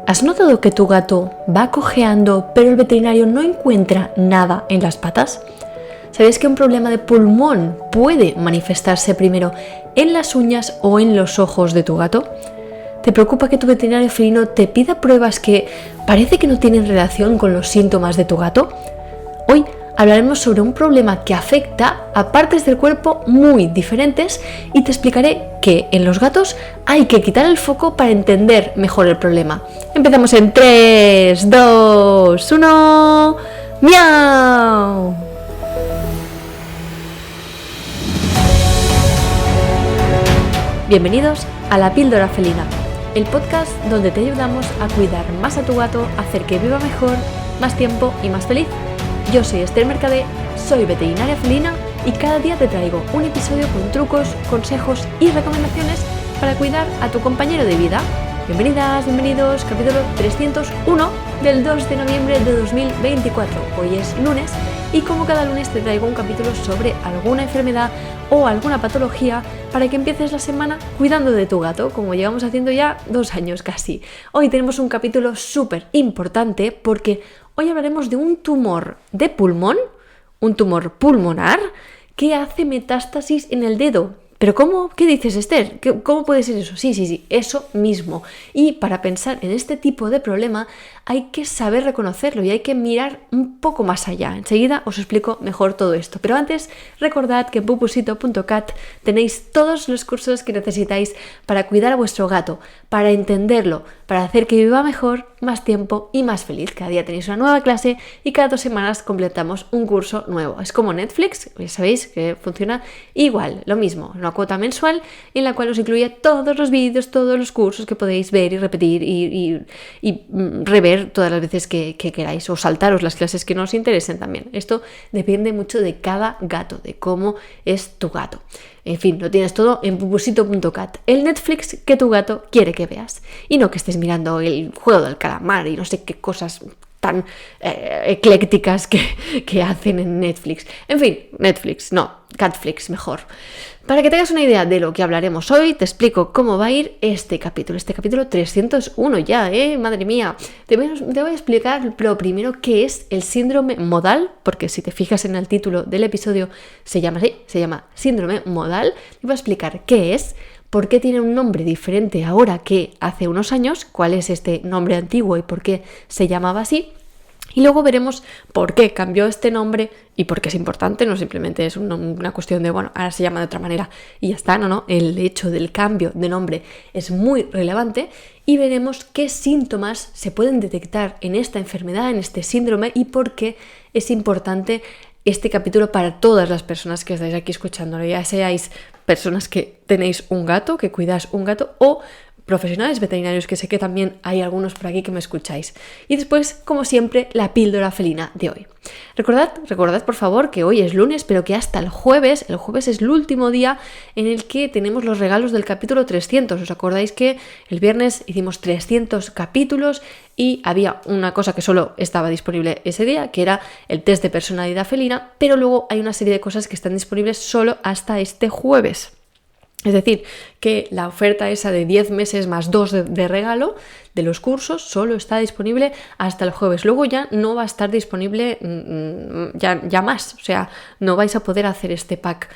¿Has notado que tu gato va cojeando, pero el veterinario no encuentra nada en las patas? ¿Sabéis que un problema de pulmón puede manifestarse primero en las uñas o en los ojos de tu gato? ¿Te preocupa que tu veterinario felino te pida pruebas que parece que no tienen relación con los síntomas de tu gato? Hoy hablaremos sobre un problema que afecta a partes del cuerpo muy diferentes y te explicaré que en los gatos hay que quitar el foco para entender mejor el problema. Empezamos en 3, 2, 1... ¡Miau! Bienvenidos a La Píldora Felina, el podcast donde te ayudamos a cuidar más a tu gato, hacer que viva mejor, más tiempo y más feliz. Yo soy Esther Mercadé, soy veterinaria felina y cada día te traigo un episodio con trucos, consejos y recomendaciones para cuidar a tu compañero de vida. Bienvenidas, bienvenidos, capítulo 301 del 2 de noviembre de 2024. Hoy es lunes y como cada lunes te traigo un capítulo sobre alguna enfermedad o alguna patología para que empieces la semana cuidando de tu gato, como llevamos haciendo ya 2 años casi. Hoy tenemos un capítulo súper importante porque hoy hablaremos de un tumor de pulmón, un tumor pulmonar que hace metástasis en el dedo. ¿Pero cómo? ¿Qué dices, Esther? ¿Cómo puede ser eso? Sí, eso mismo. Y para pensar en este tipo de problema hay que saber reconocerlo y hay que mirar un poco más allá. Enseguida os explico mejor todo esto. Pero antes, recordad que en pupusito.cat tenéis todos los cursos que necesitáis para cuidar a vuestro gato, para entenderlo, para hacer que viva mejor, más tiempo y más feliz. Cada día tenéis una nueva clase y cada 2 semanas completamos un curso nuevo. Es como Netflix, ya sabéis que funciona igual, lo mismo. Una cuota mensual en la cual os incluye todos los vídeos, todos los cursos que podéis ver y repetir y rever todas las veces que queráis o saltaros las clases que no os interesen también. Esto depende mucho de cada gato, de cómo es tu gato. En fin, lo tienes todo en pupusito.cat, el Netflix que tu gato quiere que veas y no que estés mirando el juego del calamar y no sé qué cosas tan eclécticas que hacen en Netflix. En fin, Netflix, no, Catflix mejor. Para que tengas una idea de lo que hablaremos hoy, te explico cómo va a ir este capítulo 301 ya, madre mía. Te voy a explicar lo primero qué es el síndrome modal, porque si te fijas en el título del episodio se llama así, se llama síndrome modal. Te voy a explicar qué es, por qué tiene un nombre diferente ahora que hace unos años, cuál es este nombre antiguo y por qué se llamaba así. Y luego veremos por qué cambió este nombre y por qué es importante, no simplemente es una cuestión de, bueno, ahora se llama de otra manera y ya está, no, el hecho del cambio de nombre es muy relevante y veremos qué síntomas se pueden detectar en esta enfermedad, en este síndrome y por qué es importante este capítulo para todas las personas que estáis aquí escuchándolo, ya seáis personas que tenéis un gato, que cuidáis un gato o profesionales veterinarios, que sé que también hay algunos por aquí que me escucháis. Y después, como siempre, la píldora felina de hoy. Recordad por favor que hoy es lunes, pero que hasta el jueves es el último día en el que tenemos los regalos del capítulo 300. ¿Os acordáis que el viernes hicimos 300 capítulos y había una cosa que solo estaba disponible ese día, que era el test de personalidad felina, pero luego hay una serie de cosas que están disponibles solo hasta este jueves? Es decir, que la oferta esa de 10 meses más 2 de regalo de los cursos solo está disponible hasta el jueves. Luego ya no va a estar disponible ya más. O sea, no vais a poder hacer este pack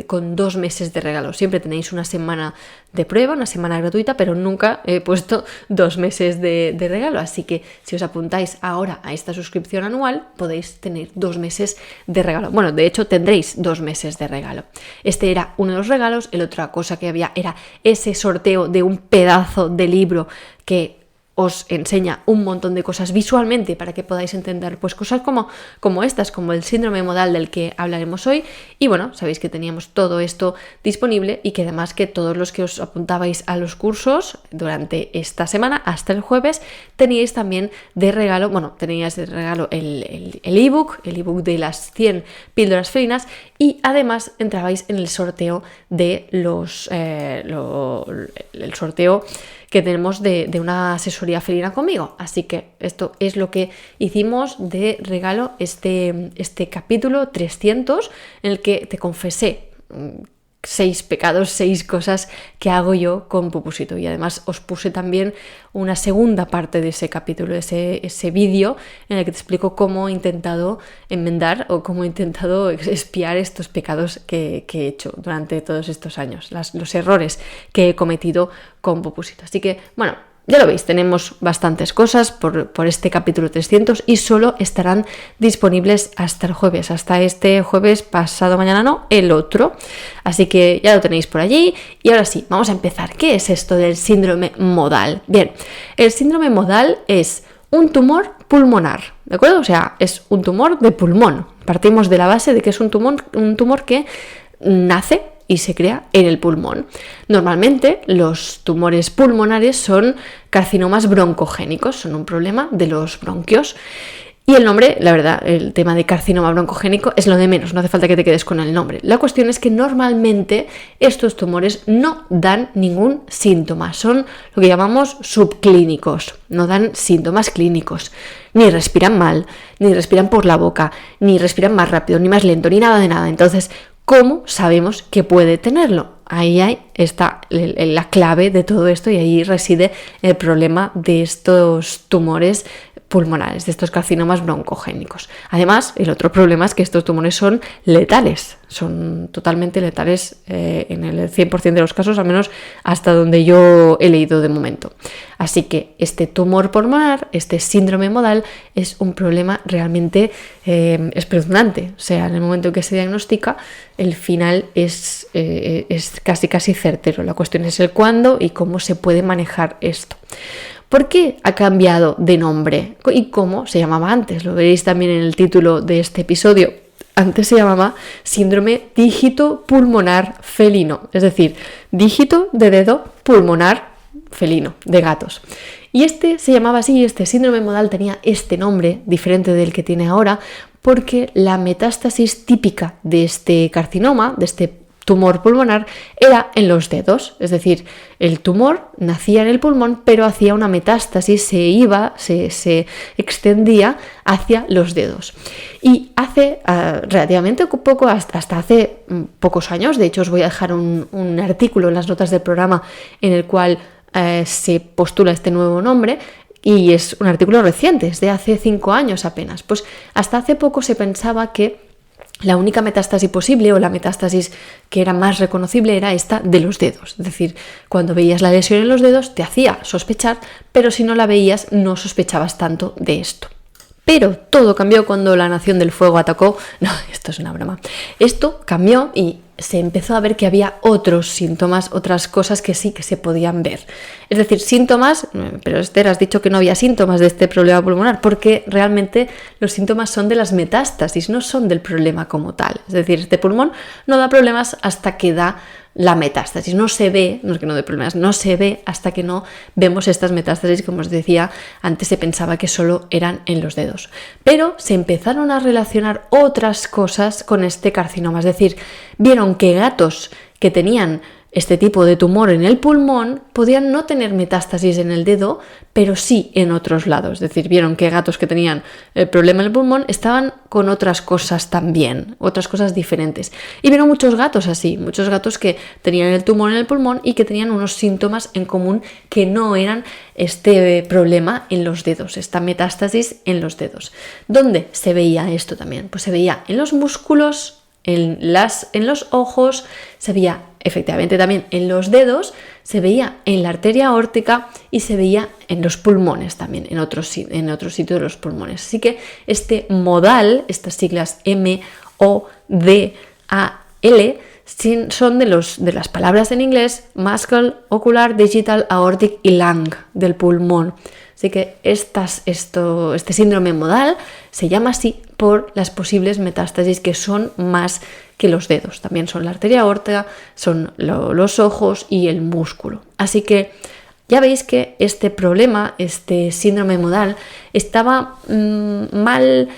con 2 meses de regalo. Siempre tenéis una semana de prueba, una semana gratuita, pero nunca he puesto 2 meses de regalo. Así que si os apuntáis ahora a esta suscripción anual, podéis tener 2 meses de regalo. Bueno, de hecho tendréis 2 meses de regalo. Este era uno de los regalos. La otra cosa que había era ese sorteo de un pedazo de libro que os enseña un montón de cosas visualmente para que podáis entender pues cosas como estas, como el síndrome modal del que hablaremos hoy. Y bueno, sabéis que teníamos todo esto disponible y que además que todos los que os apuntabais a los cursos durante esta semana hasta el jueves teníais también de regalo, el ebook de las 100 píldoras felinas y además entrabais en el sorteo de el sorteo que tenemos de una asesoría felina conmigo. Así que esto es lo que hicimos de regalo este capítulo 300 en el que te confesé 6 pecados, 6 cosas que hago yo con pupusito. Y además os puse también una segunda parte de ese capítulo, ese vídeo en el que te explico cómo he intentado enmendar o cómo he intentado expiar estos pecados que he hecho durante todos estos años, los errores que he cometido con pupusito. Así que, bueno, ya lo veis, tenemos bastantes cosas por este capítulo 300 y solo estarán disponibles hasta el jueves, hasta este jueves, pasado mañana no, el otro. Así que ya lo tenéis por allí. Y ahora sí, vamos a empezar. ¿Qué es esto del síndrome modal? Bien, el síndrome modal es un tumor pulmonar, ¿de acuerdo? O sea, es un tumor de pulmón. Partimos de la base de que es un tumor que nace y se crea en el pulmón. Normalmente los tumores pulmonares son carcinomas broncogénicos, son un problema de los bronquios. Y el nombre, la verdad, el tema de carcinoma broncogénico es lo de menos, no hace falta que te quedes con el nombre. La cuestión es que normalmente estos tumores no dan ningún síntoma, son lo que llamamos subclínicos, no dan síntomas clínicos. Ni respiran mal, ni respiran por la boca, ni respiran más rápido, ni más lento, ni nada de nada. Entonces, ¿cómo sabemos que puede tenerlo? Ahí está la clave de todo esto y ahí reside el problema de estos tumores pulmonares, de estos carcinomas broncogénicos. Además, el otro problema es que estos tumores son letales, son totalmente letales en el 100% de los casos, al menos hasta donde yo he leído de momento. Así que este tumor pulmonar, este síndrome modal, es un problema realmente espeluznante. O sea, en el momento en que se diagnostica, el final es casi certero. La cuestión es el cuándo y cómo se puede manejar esto. ¿Por qué ha cambiado de nombre? ¿Y cómo se llamaba antes? Lo veréis también en el título de este episodio. Antes se llamaba síndrome dígito pulmonar felino, es decir, dígito de dedo pulmonar felino, de gatos. Y este se llamaba así, este síndrome modal tenía este nombre, diferente del que tiene ahora, porque la metástasis típica de este carcinoma, de este tumor pulmonar, era en los dedos, es decir, el tumor nacía en el pulmón, pero hacía una metástasis, se extendía hacia los dedos. Y hace relativamente poco, hasta hace pocos años, de hecho os voy a dejar un artículo en las notas del programa en el cual se postula este nuevo nombre, y es un artículo reciente, es de hace 5 años apenas. Pues hasta hace poco se pensaba que la única metástasis posible o la metástasis que era más reconocible era esta de los dedos. Es decir, cuando veías la lesión en los dedos te hacía sospechar, pero si no la veías no sospechabas tanto de esto. Pero todo cambió cuando la Nación del Fuego atacó. No, esto es una broma. Esto cambió y se empezó a ver que había otros síntomas, otras cosas que sí que se podían ver. Es decir, síntomas, pero Esther, has dicho que no había síntomas de este problema pulmonar, porque realmente los síntomas son de las metástasis, no son del problema como tal. Es decir, este pulmón no da problemas hasta que da la metástasis. No se ve, no es que no dé problemas, no se ve hasta que no vemos estas metástasis. Como os decía, antes se pensaba que solo eran en los dedos. Pero se empezaron a relacionar otras cosas con este carcinoma. Es decir, vieron que gatos que tenían este tipo de tumor en el pulmón podían no tener metástasis en el dedo, pero sí en otros lados. Es decir, vieron que gatos que tenían el problema en el pulmón estaban con otras cosas también, otras cosas diferentes. Y vieron muchos gatos así, muchos gatos que tenían el tumor en el pulmón y que tenían unos síntomas en común que no eran este problema en los dedos, esta metástasis en los dedos. ¿Dónde se veía esto también? Pues se veía en los músculos, en los ojos, se veía efectivamente también en los dedos, se veía en la arteria aórtica y se veía en los pulmones también, en otro sitio de los pulmones. Así que este modal, estas siglas MODAL, son de las palabras en inglés muscle, ocular, digital, aortic y lung, del pulmón. Así que este síndrome modal se llama así por las posibles metástasis que son más que los dedos. También son la arteria aórtica, son los ojos y el músculo. Así que ya veis que este problema, este síndrome modal, estaba mal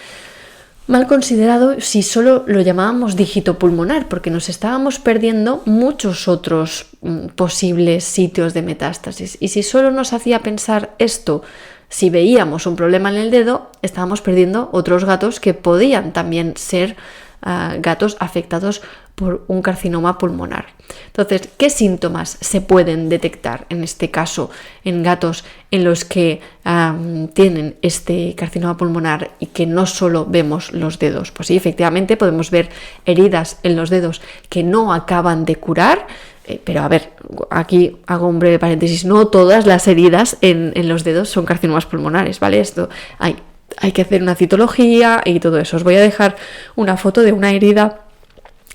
considerado si solo lo llamábamos dígito pulmonar, porque nos estábamos perdiendo muchos otros posibles sitios de metástasis. Y si solo nos hacía pensar esto, si veíamos un problema en el dedo, estábamos perdiendo otros gatos que podían también ser gatos afectados por un carcinoma pulmonar. Entonces, ¿qué síntomas se pueden detectar en este caso en gatos en los que tienen este carcinoma pulmonar y que no solo vemos los dedos? Pues sí, efectivamente podemos ver heridas en los dedos que no acaban de curar. Pero a ver, aquí hago un breve paréntesis, no todas las heridas en los dedos son carcinomas pulmonares, ¿vale? Esto hay que hacer una citología y todo eso. Os voy a dejar una foto de una herida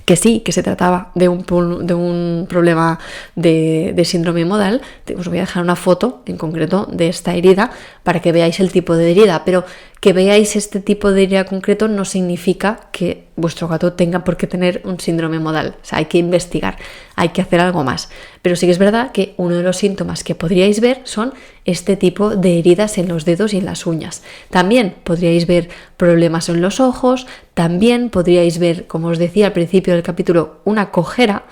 que sí, que se trataba de un problema de síndrome modal. Os voy a dejar una foto en concreto de esta herida para que veáis el tipo de herida, pero que veáis este tipo de herida concreto no significa que vuestro gato tenga por qué tener un síndrome modal. O sea, hay que investigar, hay que hacer algo más. Pero sí que es verdad que uno de los síntomas que podríais ver son este tipo de heridas en los dedos y en las uñas. También podríais ver problemas en los ojos, también podríais ver, como os decía al principio del capítulo, una cojera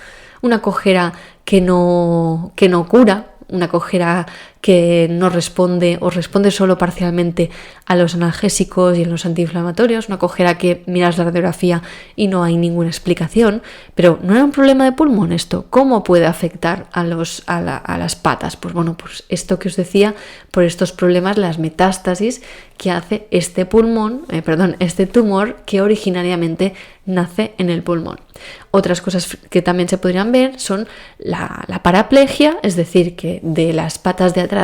que no cura, una cojera que no responde o responde solo parcialmente a los analgésicos y a los antiinflamatorios, una cojera que miras la radiografía y no hay ninguna explicación, pero no era un problema de pulmón esto. ¿Cómo puede afectar a las patas? Pues bueno, pues esto que os decía, por estos problemas, las metástasis que hace este tumor que originariamente nace en el pulmón. Otras cosas que también se podrían ver son la paraplegia, es decir, que de las patas de atrás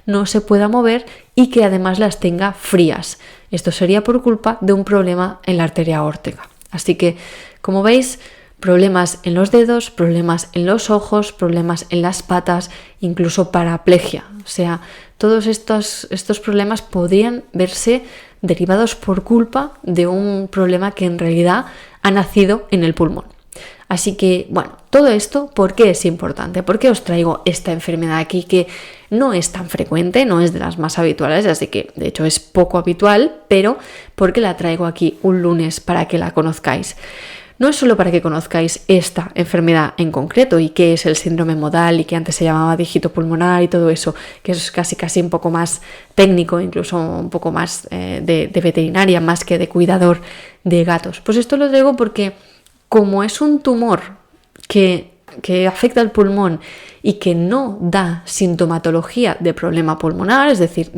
no se pueda mover y que además las tenga frías. Esto sería por culpa de un problema en la arteria aórtica. Así que, como veis, problemas en los dedos, problemas en los ojos, problemas en las patas, incluso paraplegia. O sea, todos estos problemas podrían verse derivados por culpa de un problema que en realidad ha nacido en el pulmón. Así que, bueno, todo esto, ¿por qué es importante? ¿Por qué os traigo esta enfermedad aquí que no es tan frecuente, no es de las más habituales, así que de hecho es poco habitual, pero ¿por qué la traigo aquí un lunes para que la conozcáis? No es solo para que conozcáis esta enfermedad en concreto y qué es el síndrome modal y que antes se llamaba dígito pulmonar y todo eso, que es casi un poco más técnico, incluso un poco más de veterinaria, más que de cuidador de gatos. Pues esto lo traigo porque como es un tumor que afecta al pulmón y que no da sintomatología de problema pulmonar, es decir,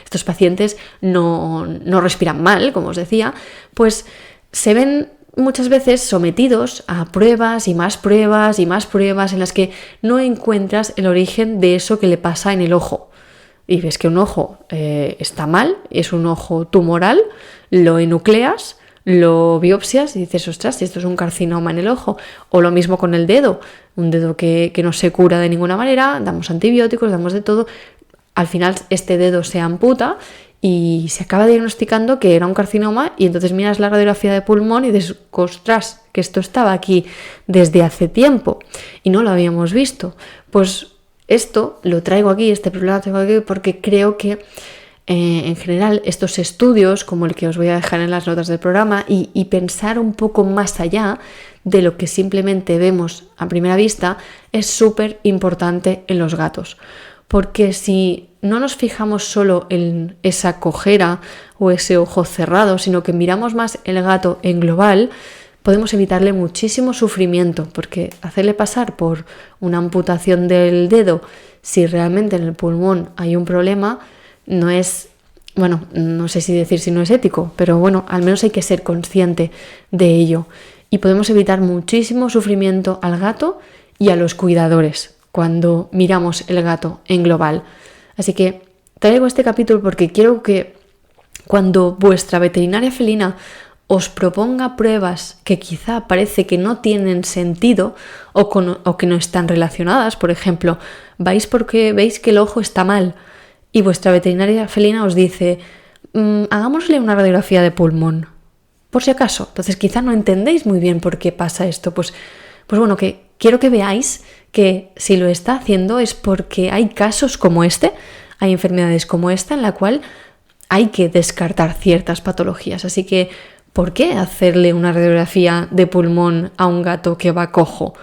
estos pacientes no respiran mal, como os decía, pues se ven muchas veces sometidos a pruebas y más pruebas y más pruebas en las que no encuentras el origen de eso que le pasa en el ojo. Y ves que un ojo está mal, es un ojo tumoral, lo enucleas, lo biopsias y dices, ostras, esto es un carcinoma en el ojo. O lo mismo con el dedo, un dedo que no se cura de ninguna manera, damos antibióticos, damos de todo. Al final este dedo se amputa y se acaba diagnosticando que era un carcinoma y entonces miras la radiografía de pulmón y dices, ostras, que esto estaba aquí desde hace tiempo y no lo habíamos visto. Pues esto lo traigo aquí, este problema lo traigo aquí porque creo que en general estos estudios, como el que os voy a dejar en las notas del programa, y pensar un poco más allá de lo que simplemente vemos a primera vista, es súper importante en los gatos. Porque si no nos fijamos solo en esa cojera o ese ojo cerrado, sino que miramos más el gato en global, podemos evitarle muchísimo sufrimiento, porque hacerle pasar por una amputación del dedo, si realmente en el pulmón hay un problema, no es, bueno, no sé si decir si no es ético, pero bueno, al menos hay que ser consciente de ello. Y podemos evitar muchísimo sufrimiento al gato y a los cuidadores cuando miramos el gato en global. Así que traigo este capítulo porque quiero que cuando vuestra veterinaria felina os proponga pruebas que quizá parece que no tienen sentido o que no están relacionadas, por ejemplo, vais porque veis que el ojo está mal y vuestra veterinaria felina os dice, hagámosle una radiografía de pulmón, por si acaso. Entonces quizá no entendéis muy bien por qué pasa esto. Pues bueno, que quiero que veáis que si lo está haciendo es porque hay casos como este, hay enfermedades como esta en la cual hay que descartar ciertas patologías. Así que, ¿por qué hacerle una radiografía de pulmón a un gato que va cojo?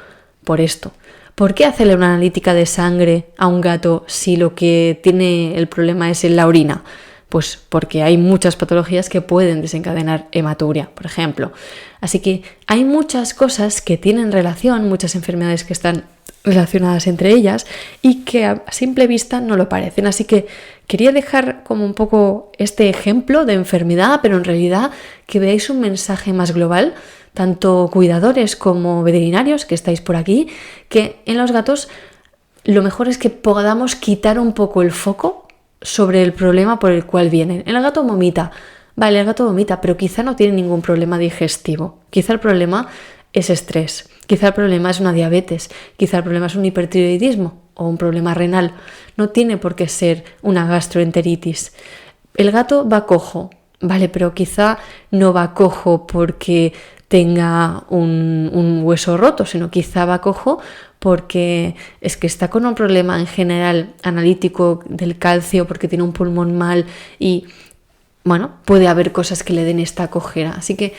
Por esto. ¿Por qué hacerle una analítica de sangre a un gato si lo que tiene el problema es en la orina? Pues porque hay muchas patologías que pueden desencadenar hematuria, por ejemplo. Así que hay muchas cosas que tienen relación, muchas enfermedades que están relacionadas entre ellas y que a simple vista no lo parecen. Así que quería dejar como un poco este ejemplo de enfermedad, pero en realidad que veáis un mensaje más global, tanto cuidadores como veterinarios que estáis por aquí, que en los gatos lo mejor es que podamos quitar un poco el foco sobre el problema por el cual vienen. El gato vomita, vale, el gato vomita, pero quizá no tiene ningún problema digestivo. Quizá el problema es estrés, quizá el problema es una diabetes, quizá el problema es un hipertiroidismo o un problema renal. No tiene por qué ser una gastroenteritis. El gato va cojo, vale, pero quizá no va cojo porque tenga un hueso roto, sino quizá va cojo porque es que está con un problema en general analítico del calcio, porque tiene un pulmón mal y, bueno, puede haber cosas que le den esta cojera. Así que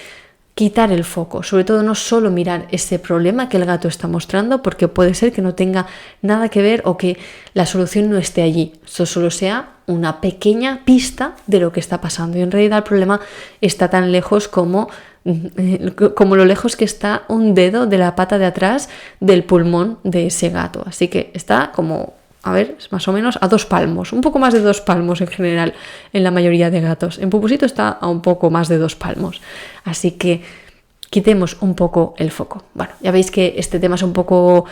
quitar el foco, sobre todo no solo mirar ese problema que el gato está mostrando, porque puede ser que no tenga nada que ver o que la solución no esté allí. Eso solo sea una pequeña pista de lo que está pasando y en realidad el problema está tan lejos como lo lejos que está un dedo de la pata de atrás del pulmón de ese gato. Así que está como, a ver, más o menos a 2 palmos, un poco más de 2 palmos en general en la mayoría de gatos. En Pupusito está a un poco más de 2 palmos. Así que quitemos un poco el foco. Bueno, ya veis que este tema es un poco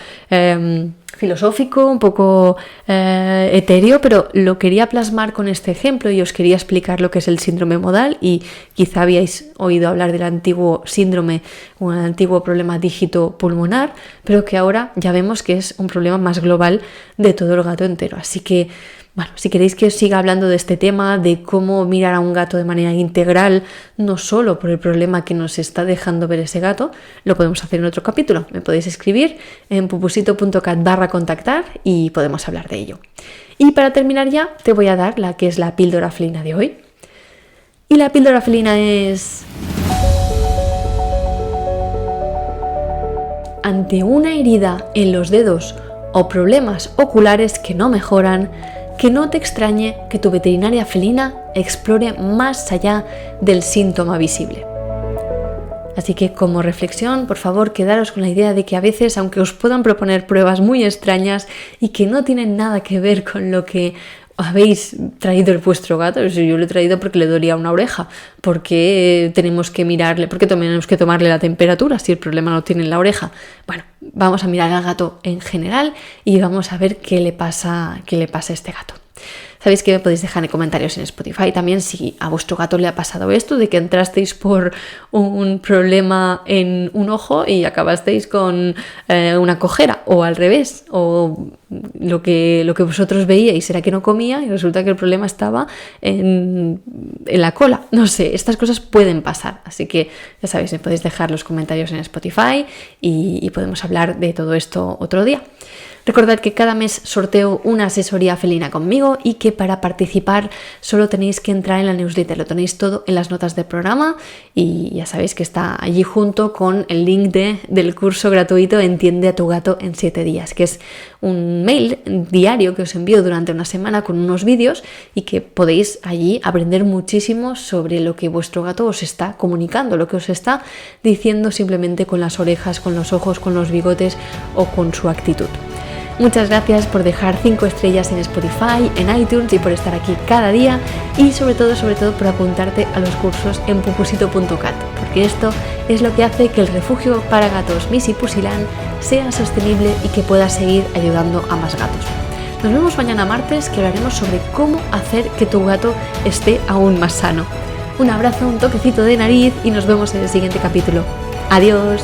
filosófico, un poco etéreo, pero lo quería plasmar con este ejemplo y os quería explicar lo que es el síndrome modal y quizá habíais oído hablar del antiguo síndrome o el antiguo problema dígito pulmonar, pero que ahora ya vemos que es un problema más global de todo el gato entero. Así que, bueno, si queréis que os siga hablando de este tema, de cómo mirar a un gato de manera integral, no solo por el problema que nos está dejando ver ese gato, lo podemos hacer en otro capítulo. Me podéis escribir en pupusito.cat/contactar y podemos hablar de ello. Y para terminar ya, te voy a dar la que es la píldora felina de hoy. Y la píldora felina es: ante una herida en los dedos o problemas oculares que no mejoran, que no te extrañe que tu veterinaria felina explore más allá del síntoma visible. Así que como reflexión, por favor, quedaros con la idea de que a veces, aunque os puedan proponer pruebas muy extrañas y que no tienen nada que ver con lo que habéis traído el vuestro gato, yo lo he traído porque le dolía una oreja, porque tenemos que mirarle, porque tenemos que tomarle la temperatura si el problema lo tiene en la oreja. Bueno, vamos a mirar al gato en general y vamos a ver qué le pasa a este gato. Sabéis que me podéis dejar en comentarios en Spotify también si a vuestro gato le ha pasado esto, de que entrasteis por un problema en un ojo y acabasteis con una cojera, o al revés, o lo que vosotros veíais era que no comía y resulta que el problema estaba en la cola. No sé, estas cosas pueden pasar, así que ya sabéis, me podéis dejar los comentarios en Spotify y podemos hablar de todo esto otro día. Recordad que cada mes sorteo una asesoría felina conmigo y que para participar solo tenéis que entrar en la newsletter. Lo tenéis todo en las notas del programa y ya sabéis que está allí junto con el link del curso gratuito Entiende a tu gato en 7 días, que es un mail diario que os envío durante una semana con unos vídeos y que podéis allí aprender muchísimo sobre lo que vuestro gato os está comunicando, lo que os está diciendo simplemente con las orejas, con los ojos, con los bigotes o con su actitud. Muchas gracias por dejar 5 estrellas en Spotify, en iTunes y por estar aquí cada día y sobre todo por apuntarte a los cursos en pupusito.cat, porque esto es lo que hace que el refugio para gatos Missy Pusilán sea sostenible y que pueda seguir ayudando a más gatos. Nos vemos mañana martes, que hablaremos sobre cómo hacer que tu gato esté aún más sano. Un abrazo, un toquecito de nariz y nos vemos en el siguiente capítulo. ¡Adiós!